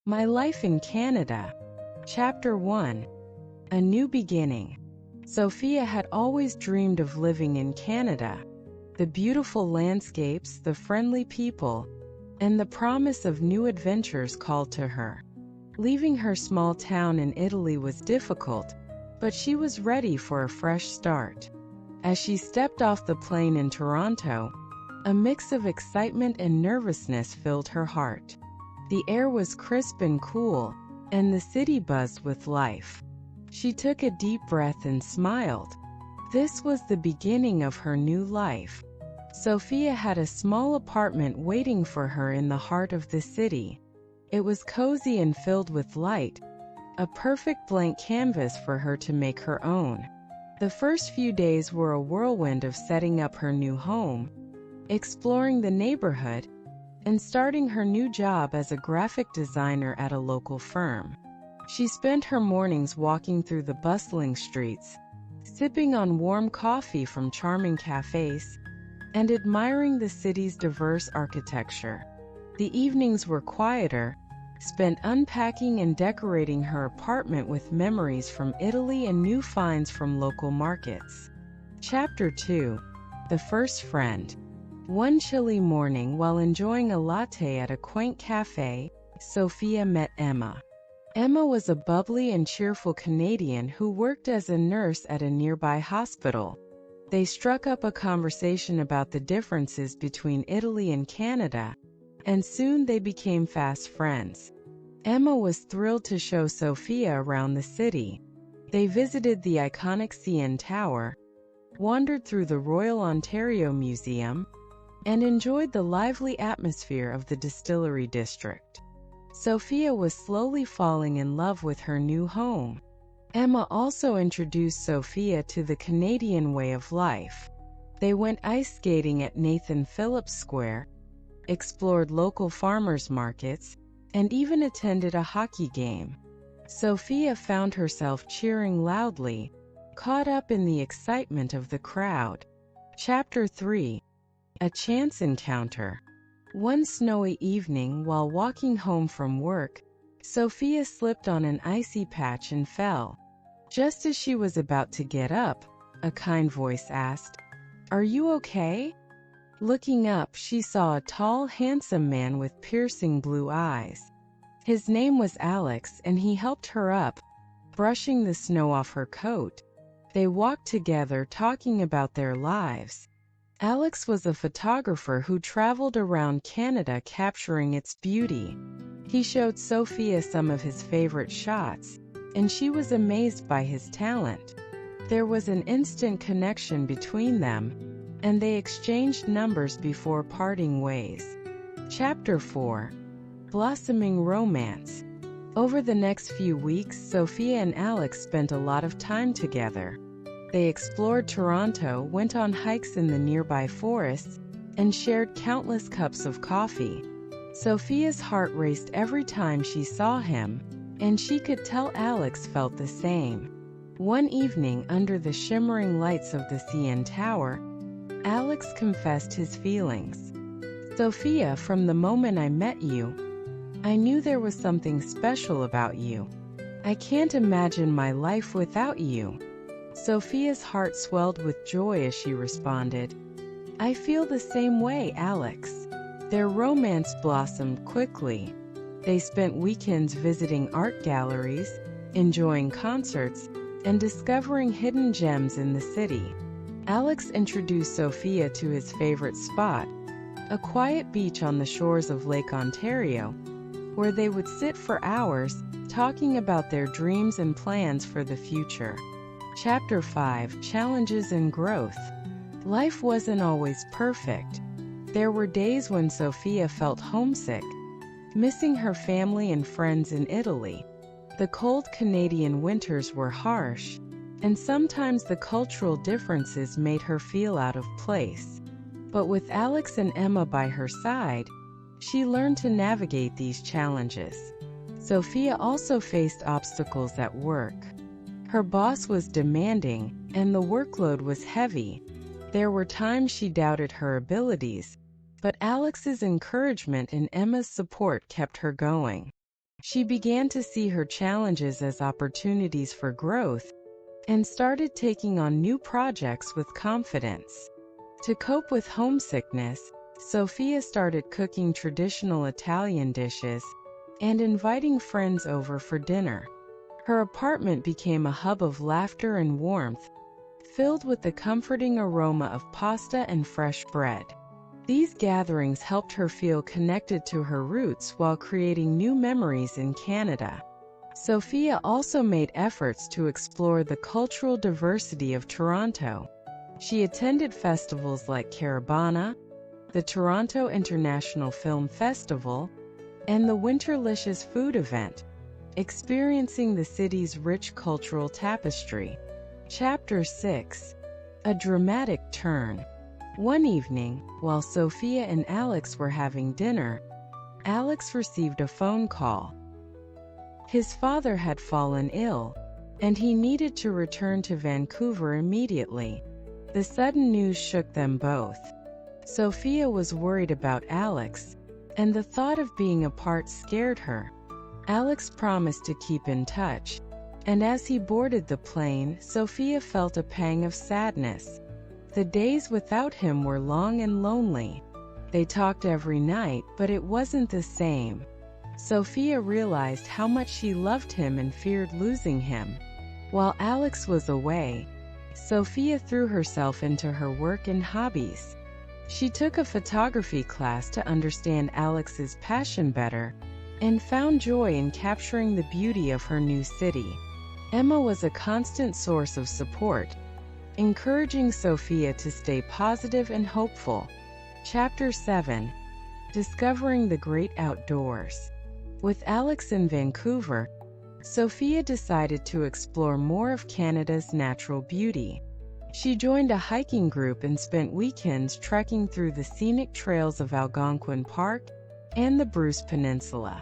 My Life in Canada. Chapter 1. A New Beginning. Sophia had always dreamed of living in Canada. The beautiful landscapes, the friendly people, and the promise of new adventures called to her. Leaving her small town in Italy was difficult, but she was ready for a fresh start. As she stepped off the plane in Toronto, a mix of excitement and nervousness filled her heart. The air was crisp and cool, and the city buzzed with life. She took a deep breath and smiled. This was the beginning of her new life. Sophia had a small apartment waiting for her in the heart of the city. It was cozy and filled with light, a perfect blank canvas for her to make her own. The first few days were a whirlwind of setting up her new home, exploring the neighborhood, and starting her new job as a graphic designer at a local firm. She spent her mornings walking through the bustling streets, sipping on warm coffee from charming cafes, and admiring the city's diverse architecture. The evenings were quieter, spent unpacking and decorating her apartment with memories from Italy and new finds from local markets. Chapter 2. The First Friend. One chilly morning, while enjoying a latte at a quaint cafe, Sophia met Emma. Emma was a bubbly and cheerful Canadian who worked as a nurse at a nearby hospital. They struck up a conversation about the differences between Italy and Canada, and soon they became fast friends. Emma was thrilled to show Sophia around the city. They visited the iconic CN Tower, wandered through the Royal Ontario Museum, and enjoyed the lively atmosphere of the distillery district. Sophia was slowly falling in love with her new home. Emma also introduced Sophia to the Canadian way of life. They went ice skating at Nathan Phillips Square, explored local farmers markets, and even attended a hockey game. Sophia found herself cheering loudly, caught up in the excitement of the crowd. Chapter 3. A Chance Encounter. One snowy evening, while walking home from work, Sophia slipped on an icy patch and fell. Just as she was about to get up, a kind voice asked, "Are you okay?" Looking up, she saw a tall, handsome man with piercing blue eyes. His name was Alex, and he helped her up, brushing the snow off her coat. They walked together, talking about their lives. Alex was a photographer who traveled around Canada capturing its beauty. He showed Sophia some of his favorite shots, and she was amazed by his talent. There was an instant connection between them, and they exchanged numbers before parting ways. Chapter 4. Blossoming Romance. Over the next few weeks, Sophia and Alex spent a lot of time together. They explored Toronto, went on hikes in the nearby forests, and shared countless cups of coffee. Sophia's heart raced every time she saw him, and she could tell Alex felt the same. One evening, under the shimmering lights of the CN Tower, Alex confessed his feelings. "Sophia, from the moment I met you, I knew there was something special about you. I can't imagine my life without you." Sophia's heart swelled with joy as she responded, "I feel the same way, Alex." Their romance blossomed quickly. They spent weekends visiting art galleries, enjoying concerts, and discovering hidden gems in the city. Alex introduced Sophia to his favorite spot, a quiet beach on the shores of Lake Ontario, where they would sit for hours, talking about their dreams and plans for the future. Chapter 5. Challenges and Growth. Life wasn't always perfect. There were days when Sophia felt homesick, missing her family and friends in Italy. The cold Canadian winters were harsh, and sometimes the cultural differences made her feel out of place. But with Alex and Emma by her side, she learned to navigate these challenges. Sophia also faced obstacles at work. Her boss was demanding, and the workload was heavy. There were times she doubted her abilities, but Alex's encouragement and Emma's support kept her going. She began to see her challenges as opportunities for growth and started taking on new projects with confidence. To cope with homesickness, Sophia started cooking traditional Italian dishes and inviting friends over for dinner. Her apartment became a hub of laughter and warmth, filled with the comforting aroma of pasta and fresh bread. These gatherings helped her feel connected to her roots while creating new memories in Canada. Sophia also made efforts to explore the cultural diversity of Toronto. She attended festivals like Carabana, the Toronto International Film Festival, and the Winterlicious food event, experiencing the city's rich cultural tapestry. Chapter 6. A dramatic turn. One evening, while Sophia and Alex were having dinner, Alex received a phone call. His father had fallen ill, and he needed to return to Vancouver immediately. The sudden news shook them both. Sophia was worried about Alex, and the thought of being apart scared her. Alex promised to keep in touch, and as he boarded the plane, Sophia felt a pang of sadness. The days without him were long and lonely. They talked every night, but it wasn't the same. Sophia realized how much she loved him and feared losing him. While Alex was away, Sophia threw herself into her work and hobbies. She took a photography class to understand Alex's passion better and found joy in capturing the beauty of her new city. Emma was a constant source of support, encouraging Sophia to stay positive and hopeful. Chapter 7. Discovering the Great Outdoors. With Alex in Vancouver, Sophia decided to explore more of Canada's natural beauty. She joined a hiking group and spent weekends trekking through the scenic trails of Algonquin Park and the Bruce Peninsula.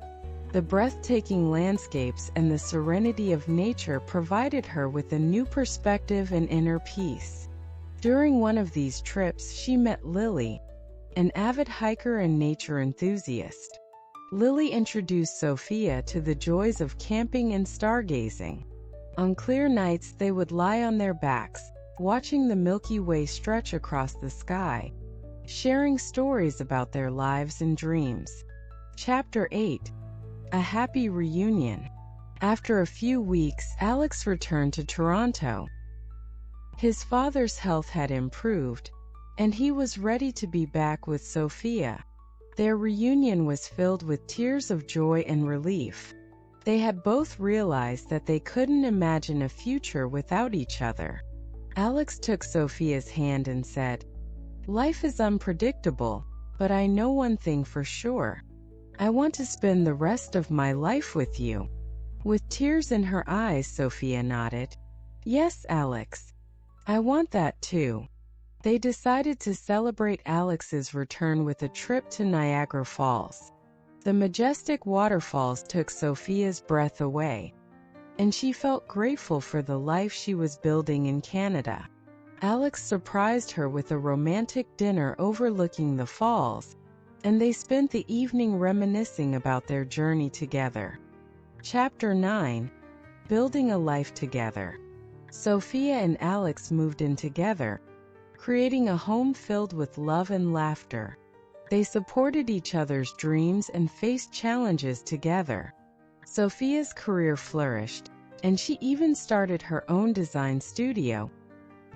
The breathtaking landscapes and the serenity of nature provided her with a new perspective and inner peace. During one of these trips, she met Lily, an avid hiker and nature enthusiast. Lily introduced Sophia to the joys of camping and stargazing. On clear nights, they would lie on their backs, watching the Milky Way stretch across the sky, sharing stories about their lives and dreams. Chapter 8. A happy reunion. After a few weeks, Alex returned to Toronto. His father's health had improved, and he was ready to be back with Sophia. Their reunion was filled with tears of joy and relief. They had both realized that they couldn't imagine a future without each other. Alex took Sophia's hand and said, "Life is unpredictable, but I know one thing for sure. I want to spend the rest of my life with you." With tears in her eyes, Sophia nodded. "Yes, Alex. I want that too." They decided to celebrate Alex's return with a trip to Niagara Falls. The majestic waterfalls took Sophia's breath away, and she felt grateful for the life she was building in Canada. Alex surprised her with a romantic dinner overlooking the falls, and they spent the evening reminiscing about their journey together. Chapter 9. Building a life together. Sophia and Alex moved in together, creating a home filled with love and laughter. They supported each other's dreams and faced challenges together. Sophia's career flourished, and she even started her own design studio,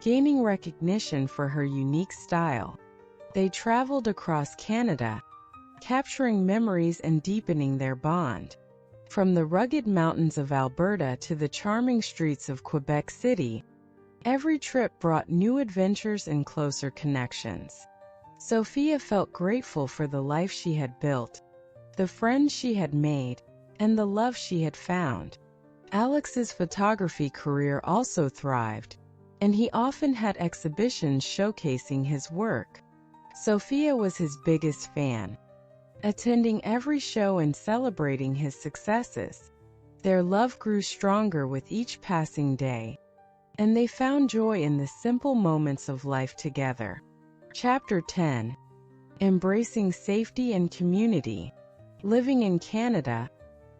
gaining recognition for her unique style. They traveled across Canada, capturing memories and deepening their bond. From the rugged mountains of Alberta to the charming streets of Quebec City, every trip brought new adventures and closer connections. Sophia felt grateful for the life she had built, the friends she had made, and the love she had found. Alex's photography career also thrived, and he often had exhibitions showcasing his work. Sophia was his biggest fan, attending every show and celebrating his successes. Their love grew stronger with each passing day, and they found joy in the simple moments of life together. Chapter 10. Embracing safety and community. Living in Canada,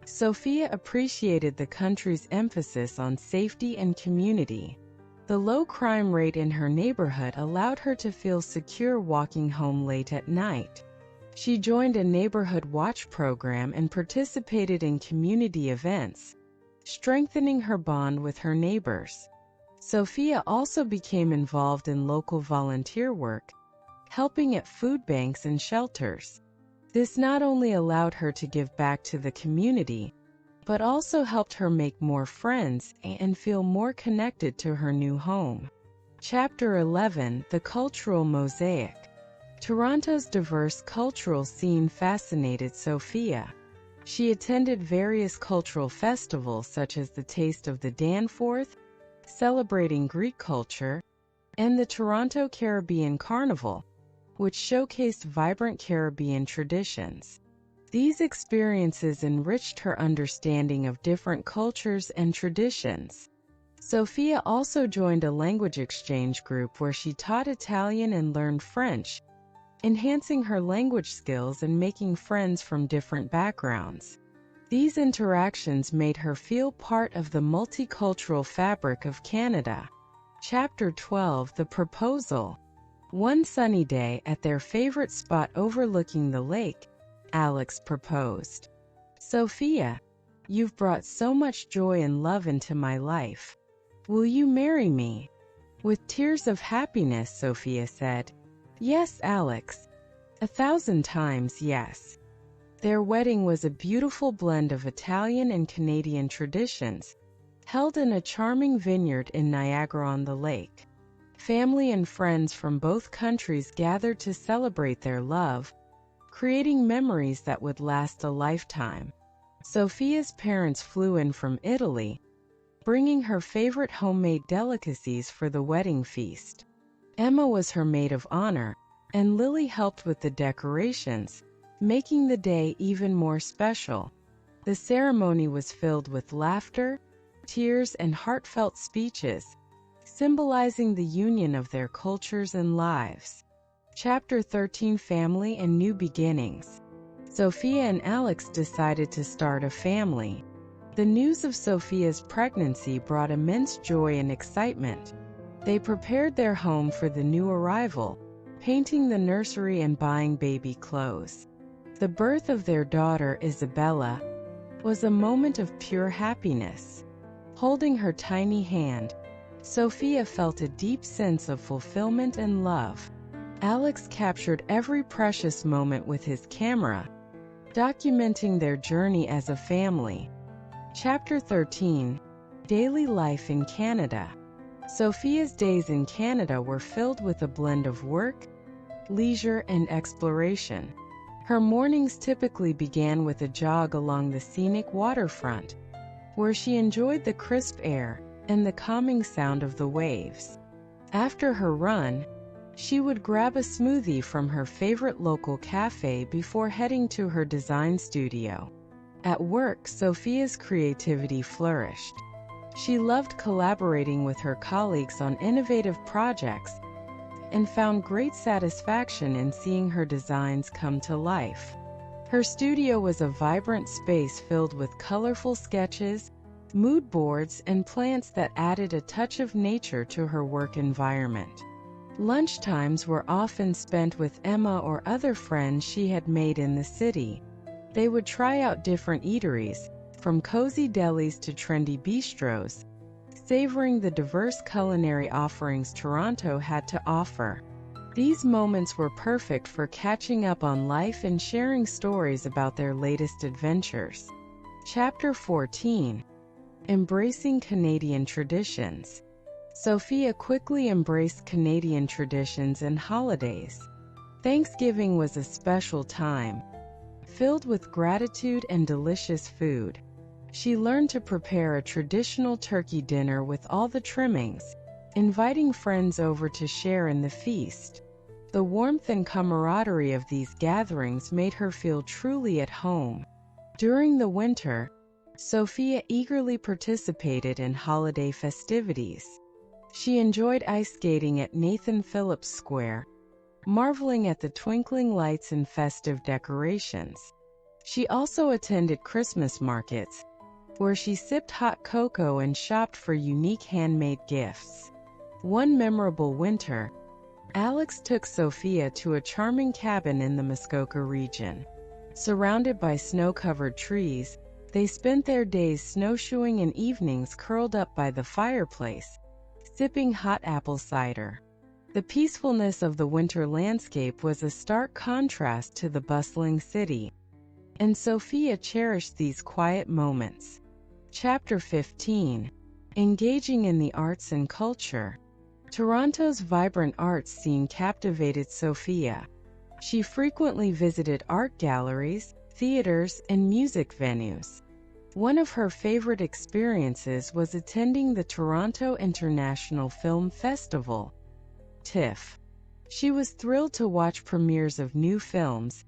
Sophia appreciated the country's emphasis on safety and community. The low crime rate in her neighborhood allowed her to feel secure walking home late at night. She joined a neighborhood watch program and participated in community events, strengthening her bond with her neighbors. Sophia also became involved in local volunteer work, helping at food banks and shelters. This not only allowed her to give back to the community, but also helped her make more friends and feel more connected to her new home. Chapter 11: The Cultural Mosaic. Toronto's diverse cultural scene fascinated Sophia. She attended various cultural festivals such as the Taste of the Danforth, celebrating Greek culture, and the Toronto Caribbean Carnival, which showcased vibrant Caribbean traditions. These experiences enriched her understanding of different cultures and traditions. Sophia also joined a language exchange group where she taught Italian and learned French, enhancing her language skills and making friends from different backgrounds. These interactions made her feel part of the multicultural fabric of Canada. Chapter 12: The Proposal. One sunny day, at their favorite spot overlooking the lake, Alex proposed. "Sophia, you've brought so much joy and love into my life. Will you marry me?" With tears of happiness, Sophia said, "Yes, Alex. 1,000 times yes." Their wedding was a beautiful blend of Italian and Canadian traditions, held in a charming vineyard in Niagara-on-the-Lake. Family and friends from both countries gathered to celebrate their love, creating memories that would last a lifetime. Sophia's parents flew in from Italy, bringing her favorite homemade delicacies for the wedding feast. Emma was her maid of honor, and Lily helped with the decorations, making the day even more special. The ceremony was filled with laughter, tears, and heartfelt speeches, symbolizing the union of their cultures and lives. Chapter 13: Family and New Beginnings. Sophia and Alex decided to start a family. The news of Sophia's pregnancy brought immense joy and excitement. They prepared their home for the new arrival, painting the nursery and buying baby clothes. The birth of their daughter, Isabella, was a moment of pure happiness. Holding her tiny hand, Sophia felt a deep sense of fulfillment and love. Alex captured every precious moment with his camera, documenting their journey as a family. Chapter 13: Daily Life in Canada. Sophia's days in Canada were filled with a blend of work, leisure, and exploration. Her mornings typically began with a jog along the scenic waterfront, where she enjoyed the crisp air and the calming sound of the waves. After her run, she would grab a smoothie from her favorite local cafe before heading to her design studio. At work, Sophia's creativity flourished. She loved collaborating with her colleagues on innovative projects and found great satisfaction in seeing her designs come to life. Her studio was a vibrant space filled with colorful sketches, mood boards, and plants that added a touch of nature to her work environment. Lunchtimes were often spent with Emma or other friends she had made in the city. They would try out different eateries, from cozy delis to trendy bistros, savoring the diverse culinary offerings Toronto had to offer. These moments were perfect for catching up on life and sharing stories about their latest adventures. Chapter 14: Embracing Canadian Traditions. Sophia quickly embraced Canadian traditions and holidays. Thanksgiving was a special time, filled with gratitude and delicious food. She learned to prepare a traditional turkey dinner with all the trimmings, inviting friends over to share in the feast. The warmth and camaraderie of these gatherings made her feel truly at home. During the winter, Sophia eagerly participated in holiday festivities. She enjoyed ice skating at Nathan Phillips Square, marveling at the twinkling lights and festive decorations. She also attended Christmas markets, where she sipped hot cocoa and shopped for unique handmade gifts. One memorable winter, Alex took Sophia to a charming cabin in the Muskoka region. Surrounded by snow-covered trees, they spent their days snowshoeing and evenings curled up by the fireplace, sipping hot apple cider. The peacefulness of the winter landscape was a stark contrast to the bustling city, and Sophia cherished these quiet moments. Chapter 15. Engaging in the arts and culture. Toronto's vibrant arts scene captivated Sophia. She frequently visited art galleries, theaters, and music venues. One of her favorite experiences was attending the Toronto International Film Festival, TIFF. She was thrilled to watch premieres of new films,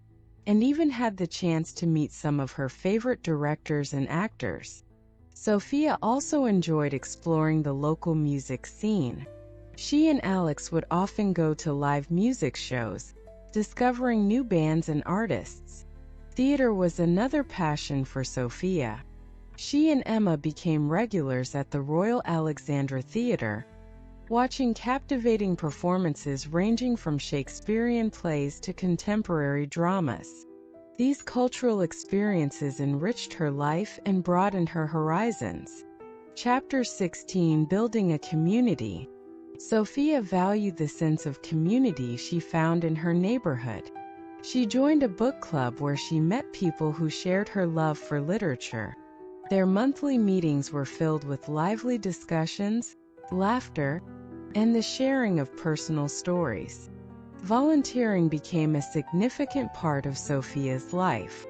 and even had the chance to meet some of her favorite directors and actors. Sophia also enjoyed exploring the local music scene. She and Alex would often go to live music shows, discovering new bands and artists. Theater was another passion for Sophia. She and Emma became regulars at the Royal Alexandra Theatre, watching captivating performances ranging from Shakespearean plays to contemporary dramas. These cultural experiences enriched her life and broadened her horizons. Chapter 16. Building a community. Sophia valued the sense of community she found in her neighborhood. She joined a book club where she met people who shared her love for literature. Their monthly meetings were filled with lively discussions, laughter, and the sharing of personal stories. Volunteering became a significant part of Sophia's life.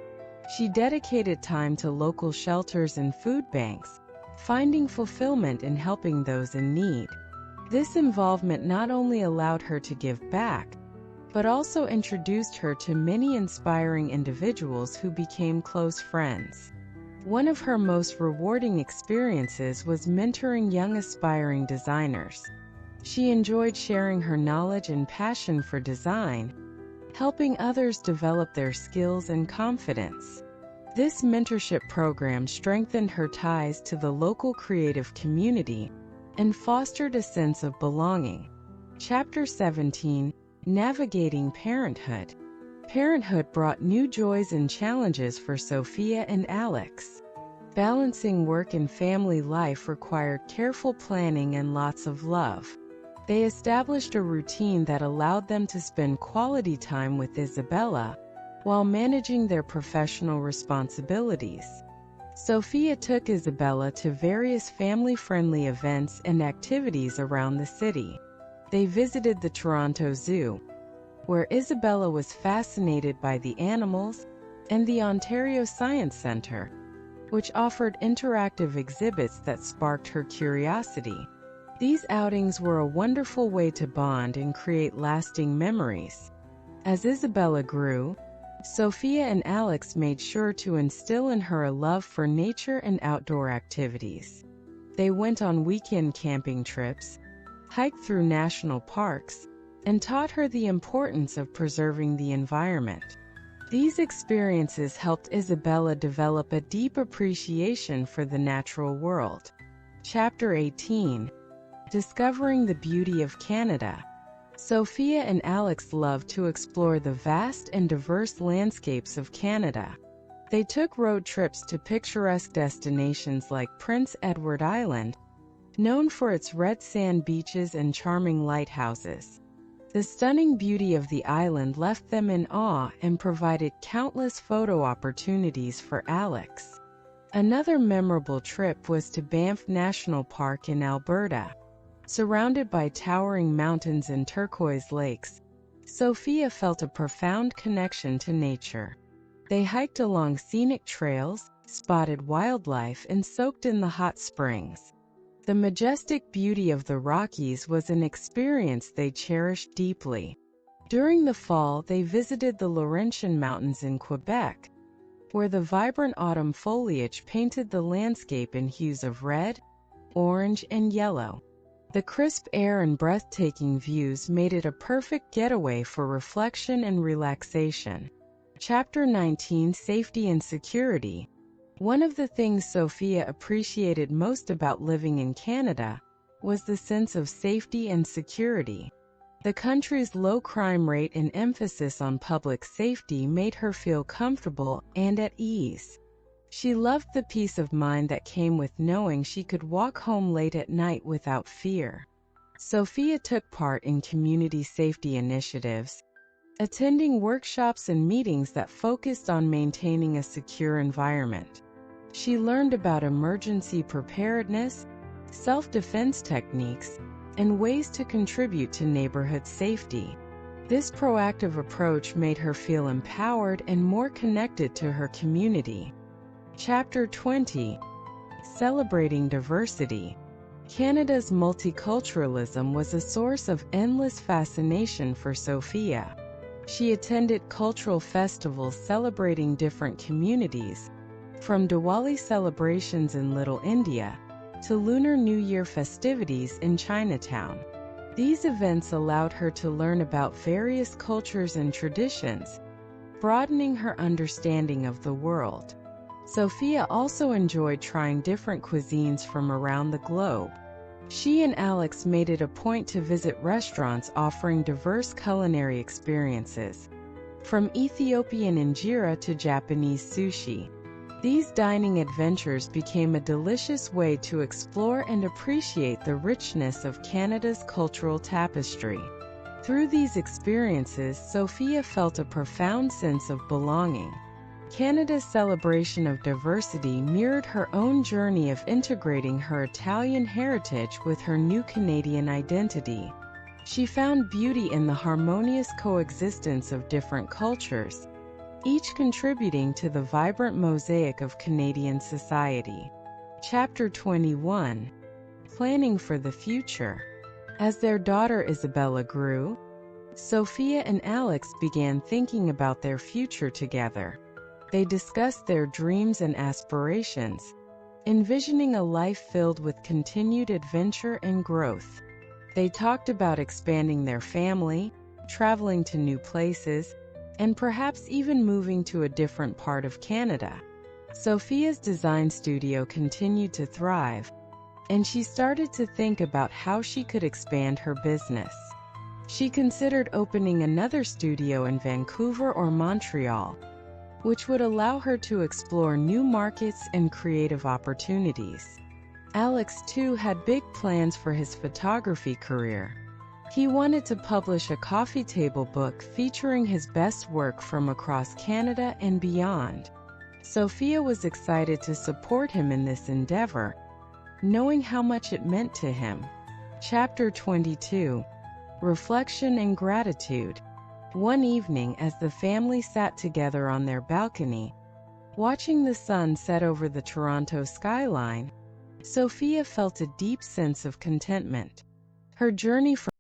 She dedicated time to local shelters and food banks, finding fulfillment in helping those in need. This involvement not only allowed her to give back, but also introduced her to many inspiring individuals who became close friends. One of her most rewarding experiences was mentoring young aspiring designers. She enjoyed sharing her knowledge and passion for design, helping others develop their skills and confidence. This mentorship program strengthened her ties to the local creative community and fostered a sense of belonging. Chapter 17. Navigating parenthood. Parenthood brought new joys and challenges for Sophia and Alex. Balancing work and family life required careful planning and lots of love. They established a routine that allowed them to spend quality time with Isabella while managing their professional responsibilities. Sophia took Isabella to various family-friendly events and activities around the city. They visited the Toronto Zoo, where Isabella was fascinated by the animals, and the Ontario Science Centre, which offered interactive exhibits that sparked her curiosity. These outings were a wonderful way to bond and create lasting memories. As Isabella grew, Sophia and Alex made sure to instill in her a love for nature and outdoor activities. They went on weekend camping trips, hiked through national parks, and taught her the importance of preserving the environment. These experiences helped Isabella develop a deep appreciation for the natural world. Chapter 18. Discovering the beauty of Canada. Sophia and Alex loved to explore the vast and diverse landscapes of Canada. They took road trips to picturesque destinations like Prince Edward Island, known for its red sand beaches and charming lighthouses. The stunning beauty of the island left them in awe and provided countless photo opportunities for Alex. Another memorable trip was to Banff National Park in Alberta. Surrounded by towering mountains and turquoise lakes, Sophia felt a profound connection to nature. They hiked along scenic trails, spotted wildlife, and soaked in the hot springs. The majestic beauty of the Rockies was an experience they cherished deeply. During the fall, they visited the Laurentian Mountains in Quebec, where the vibrant autumn foliage painted the landscape in hues of red, orange, and yellow. The crisp air and breathtaking views made it a perfect getaway for reflection and relaxation. Chapter 19: Safety and Security. One of the things Sophia appreciated most about living in Canada was the sense of safety and security. The country's low crime rate and emphasis on public safety made her feel comfortable and at ease. She loved the peace of mind that came with knowing she could walk home late at night without fear. Sophia took part in community safety initiatives, attending workshops and meetings that focused on maintaining a secure environment. She learned about emergency preparedness, self-defense techniques, and ways to contribute to neighborhood safety. This proactive approach made her feel empowered and more connected to her community. Chapter 20: Celebrating Diversity. Canada's multiculturalism was a source of endless fascination for Sophia. She attended cultural festivals celebrating different communities, from Diwali celebrations in Little India to Lunar New Year festivities in Chinatown. These events allowed her to learn about various cultures and traditions, broadening her understanding of the world. Sophia also enjoyed trying different cuisines from around the globe. She and Alex made it a point to visit restaurants offering diverse culinary experiences, from Ethiopian injera to Japanese sushi. These dining adventures became a delicious way to explore and appreciate the richness of Canada's cultural tapestry. Through these experiences, Sophia felt a profound sense of belonging. Canada's celebration of diversity mirrored her own journey of integrating her Italian heritage with her new Canadian identity. She found beauty in the harmonious coexistence of different cultures, each contributing to the vibrant mosaic of Canadian society. Chapter 21: Planning for the Future. As their daughter Isabella grew, Sophia and Alex began thinking about their future together. They discussed their dreams and aspirations, envisioning a life filled with continued adventure and growth. They talked about expanding their family, traveling to new places, and perhaps even moving to a different part of Canada. Sophia's design studio continued to thrive, and she started to think about how she could expand her business. She considered opening another studio in Vancouver or Montreal, which would allow her to explore new markets and creative opportunities. Alex, too, had big plans for his photography career. He wanted to publish a coffee table book featuring his best work from across Canada and beyond. Sophia was excited to support him in this endeavor, knowing how much it meant to him. Chapter 22: Reflection and Gratitude. One evening, as the family sat together on their balcony, watching the sun set over the Toronto skyline, Sophia felt a deep sense of contentment. Her journey from